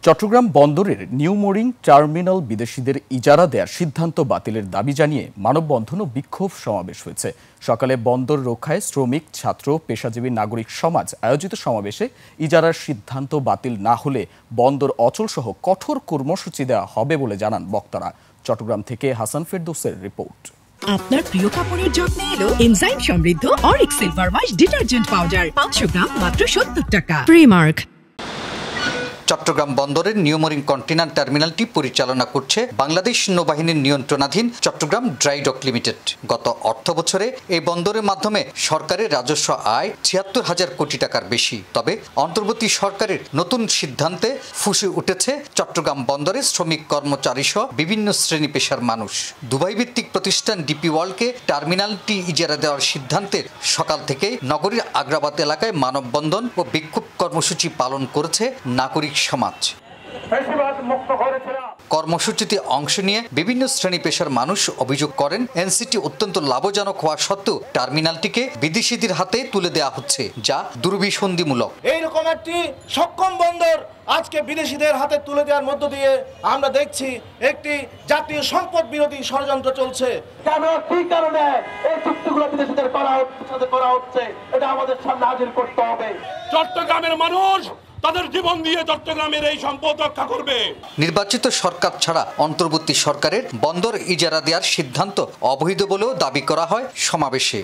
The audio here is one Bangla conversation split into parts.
চট্টগ্রাম বন্দরের নিউ মোরিং টার্মিনাল বিদেশিদের ইজারা দেওয়ার সিদ্ধান্ত বাতিলের দাবি জানিয়ে মানববন্ধন ও বিক্ষোভ সমাবেশ হয়েছে। সকালে বন্দর রক্ষায় শ্রমিক, ছাত্র, পেশাজীবী নাগরিক সমাজ আয়োজিত সমাবেশে ইজারার সিদ্ধান্ত বাতিল না হলে বন্দর অচল সহ কঠোর কর্মসূচি দেওয়া হবে বলে জানান বক্তারা। চট্টগ্রাম থেকে হাসান ফেরদৌসের রিপোর্ট। আপনার প্রিয় কাপড়ের যত্নে এলো এনজাইম সমৃদ্ধ Arik silver wash detergent powder 500 গ্রাম মাত্র 70 টাকা। প্রিমার্ক। চট্টগ্রাম বন্দরের নিউ মোরিং কন্টেইনার টার্মিনালটি পরিচালনা করছে বাংলাদেশ নৌবাহিনীর নিয়ন্ত্রণাধীন চট্টগ্রাম ড্রাই ডক লিমিটেড। গত অর্থ বছরে এই বন্দরের মাধ্যমে সরকারের রাজস্ব আয় ৭৬,০০০ কোটি টাকার বেশি। তবে অন্তর্বর্তী সরকারের নতুন সিদ্ধান্তে ফুঁসে উঠেছে চট্টগ্রাম বন্দরের শ্রমিক, কর্মচারী সহ বিভিন্ন শ্রেণী পেশার মানুষ। দুবাই ভিত্তিক প্রতিষ্ঠান ডিপি ওয়ার্ল্ডকে টার্মিনালটি ইজারা দেওয়ার সিদ্ধান্তের সকাল থেকেই নগরীর আগ্রাবাদ এলাকায় মানববন্ধন ও বিক্ষোভ কর্মসূচি পালন করেছে নাগরিক সমাজ। কর্মসূচিতে অংশ নিয়ে বিভিন্ন শ্রেণী পেশার মানুষ অভিযোগ করেন, এনসিটি অত্যন্ত লাভজনক হওয়া সত্ত্বেও টার্মিনালটিকে বিদেশিদের হাতে তুলে দেওয়া হচ্ছে, যা দুর্বিসন্ধিমূলক। এইরকম একটি সক্ষম বন্দর আজকে বিদেশিদের হাতে তুলে দেওয়ার মধ্য দিয়ে আমরা দেখছি একটি জাতীয় সম্পদ বিরোধী ষড়যন্ত্র চলছে। কেন, কি কারণে এই চুক্তিগুলো বিদেশিদের করা হচ্ছে, এটা আমাদের সামনে হাজির করতে হবে। চট্টগ্রামের মানুষ তাদের জীবন দিয়ে চট্টগ্রামের এই সম্পদ রক্ষা করবে। নির্বাচিত সরকার ছাড়া অন্তর্বর্তী সরকারের বন্দর ইজারা দেওয়ার সিদ্ধান্ত অবৈধ বলেও দাবি করা হয় সমাবেশে।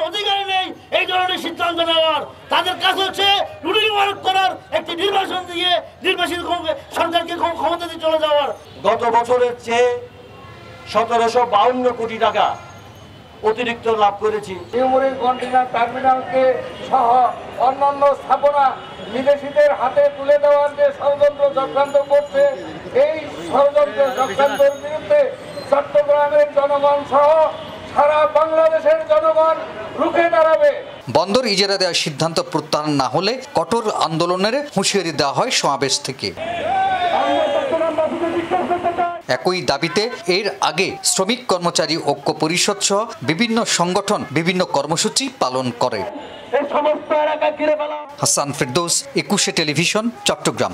অধিকার নেই এই ধরনের সিদ্ধান্ত নেওয়ার, তাদের কাজ হচ্ছে রুটিন ওয়ার্ক করার, একটি নির্বাচন দিয়ে নির্বাচিত সরকারকে ক্ষমতা দিয়ে চলে যাওয়ার। গত বছরের চেয়ে ১৭৫২ কোটি টাকা অতিরিক্ত লাভ করেছি। নিউ মোরিং কন্টেইনার টার্মিনালকে সহ অন্যান্য স্থাপনা বিদেশিদের হাতে তুলে দেওয়ার যে ষড়যন্ত্র চক্রান্ত করছে, এই ষড়যন্ত্র চক্রান্তের বিরুদ্ধে চট্টগ্রামের জনগণ সহ সারা বাংলাদেশের জনগণ রুখে দাঁড়াবে। বন্দর ইজারা দেওয়ার সিদ্ধান্ত প্রত্যাহার না হলে কঠোর আন্দোলনের হুঁশিয়ারি দেওয়া হয় সমাবেশ থেকে। একই দাবিতে এর আগে শ্রমিক, কর্মচারী ঐক্য পরিষদ সহ বিভিন্ন সংগঠন বিভিন্ন কর্মসূচি পালন করে। হাসান ফেরদৌস, ২১ টেলিভিশন, চট্টগ্রাম।